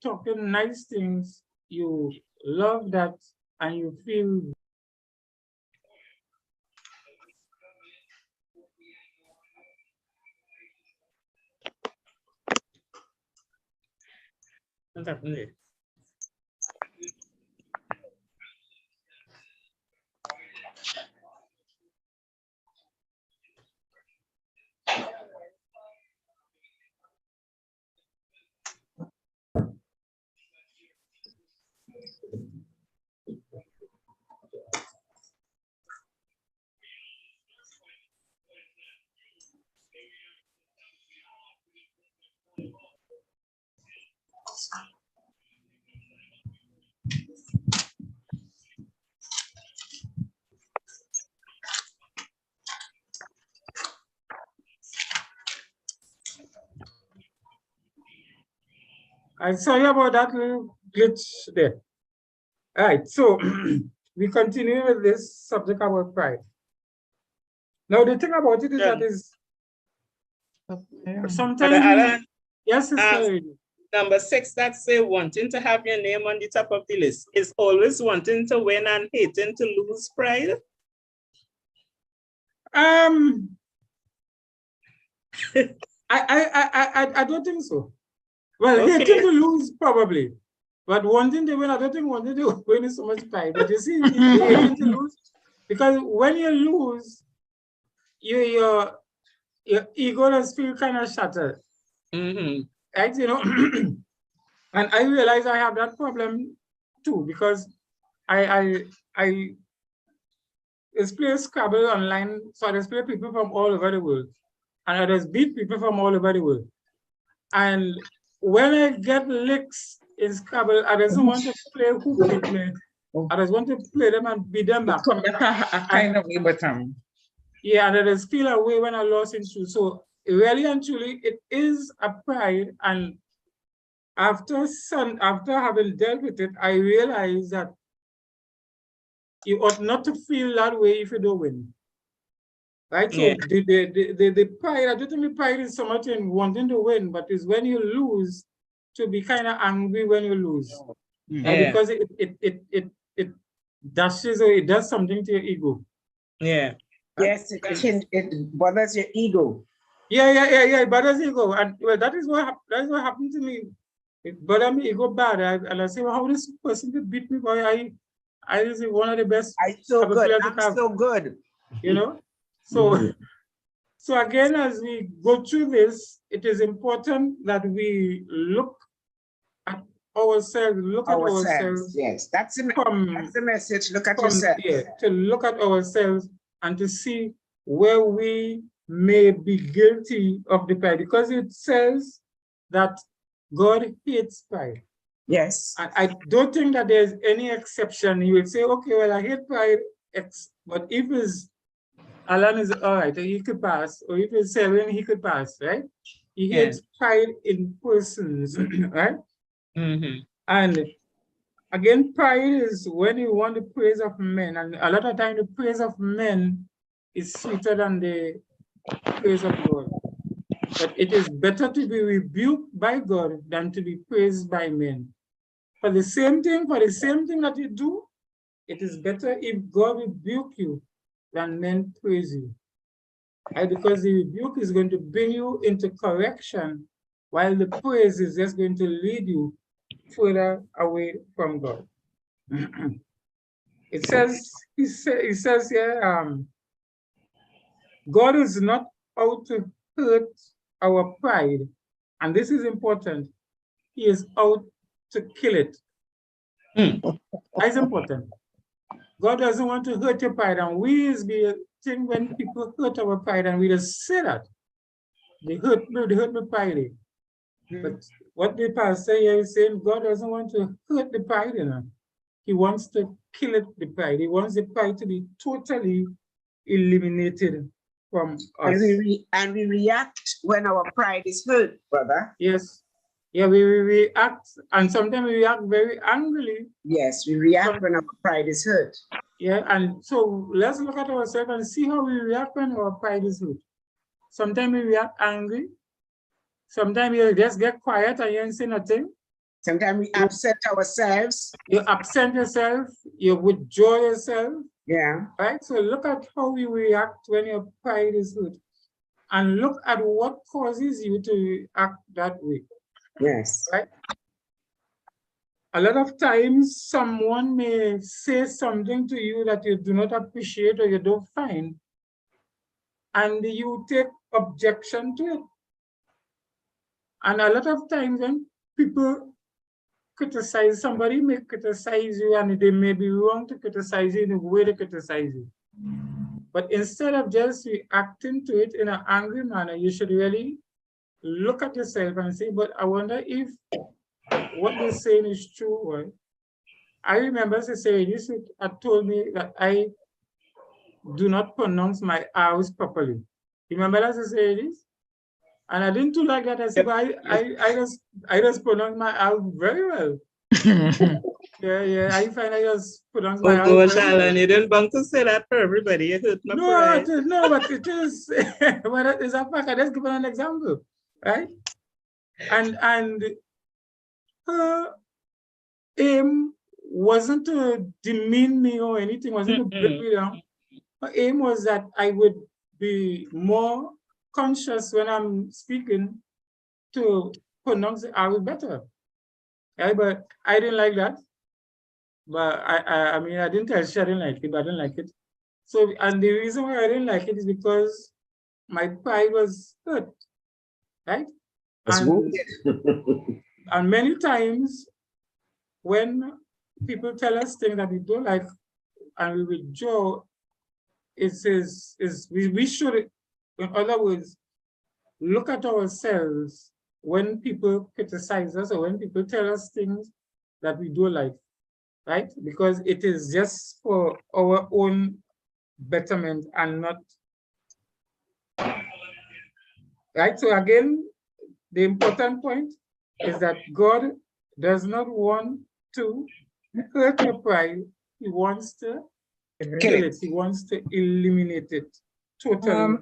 talking nice things, you love that, and you feel what's happening there? I'm sorry about that little glitch there. All right, so we continue with this subject about pride. Now, the thing about it is that is sometimes, yes, Sister. Number 6, that say wanting to have your name on the top of the list is always wanting to win and hating to lose pride. I don't think so. Well, Okay. hating to lose probably, but wanting to win, I don't think wanting to win is so much pride. But you see, hating to lose, because when you lose, your ego does feel kind of shattered. Right, you know. And I realize I have that problem too, because I display Scrabble online, so I display people from all over the world, and I just beat people from all over the world. And when I get licks in Scrabble, I just want to play who they play. I just want to play them and beat them back. Kind of way, but yeah, and I just feel a way when I lost in truth. So really and truly, it is a pride. And after having dealt with it, I realized that you ought not to feel that way if you don't win. Right? So the pride, I don't think the pride is so much in wanting to win, but it's when you lose, to be kind of angry when you lose. Because it dashes or it does something to your ego. Yeah. Yes, it bothers your ego. Yeah, it bothers ego. And well, that is what happened to me. It bothered me ego bad. And I say, well, how this person could beat me, boy? I is one of the best. I'm so good. You know? So so again, as we go through this, it is important that we look at ourselves, Yes, that's the message. Look at yourself. Yeah, to look at ourselves and to see where we may be guilty of the pride, because it says that God hates pride. Yes. I don't think that there's any exception. You would say, okay, well, I hate pride, but if it's Alan is all right, he could pass, or if it's Elvin, he could pass, right? He hates pride in persons, right? And again, pride is when you want the praise of men, and a lot of times the praise of men is sweeter than the praise of God. But it is better to be rebuked by God than to be praised by men. For the same thing that you do, it is better if God rebuke you than men praise you. Right? Because the rebuke is going to bring you into correction, while the praise is just going to lead you further away from God. It says here, God is not out to hurt our pride, and this is important. He is out to kill it. That's important. God doesn't want to hurt your pride, and we is the thing when people hurt our pride, and we just say that they hurt my pride. But what the pastor here is saying, God doesn't want to hurt the pride, you know. He wants to kill it, the pride. He wants the pride to be totally eliminated from us. And we react when our pride is hurt, brother. Yes. Yeah, we react, and sometimes we react very angrily. Yes, we react when our pride is hurt. Yeah, and so let's look at ourselves and see how we react when our pride is hurt. Sometimes we react angry. Sometimes you just get quiet and you ain't say nothing. Sometimes we upset ourselves. You absent yourself, you withdraw yourself, Yeah. right? So look at how you react when your pride is hurt. And look at what causes you to act that way, Yes. right? A lot of times someone may say something to you that you do not appreciate or you don't find, and you take objection to it. And a lot of times when people criticize, somebody may criticize you and they may be wrong to criticize you in the way they criticize you. But instead of just reacting to it in an angry manner, you should really look at yourself and say, but I wonder if what they're saying is true. Right? I remember Sister Edith had told me that I do not pronounce my R's properly. Remember that, Sister Edith? And I didn't do like that. I said, but I just pronounce my R very well. Yeah, I find I just pronounce my R Oh, very well. Alan, you didn't want to say that for everybody. You hurt my pride. No, but it is. But it is a fact. I just give an example, right? And her aim wasn't to demean me or anything. Wasn't to break me down. Her aim was that I would be more conscious when I'm speaking to pronounce the R better. Right? But I didn't like that. But I mean, I didn't tell her I didn't like it, but I didn't like it. So, and the reason why I didn't like it is because my pride was hurt, right? And many times when people tell us things that we don't like and we withdraw, we should, in other words, look at ourselves when people criticize us or when people tell us things that we don't like, right? Because it is just for our own betterment and not, right? So again, the important point is that God does not want to hurt your pride. He wants to kill it. He wants to eliminate it totally.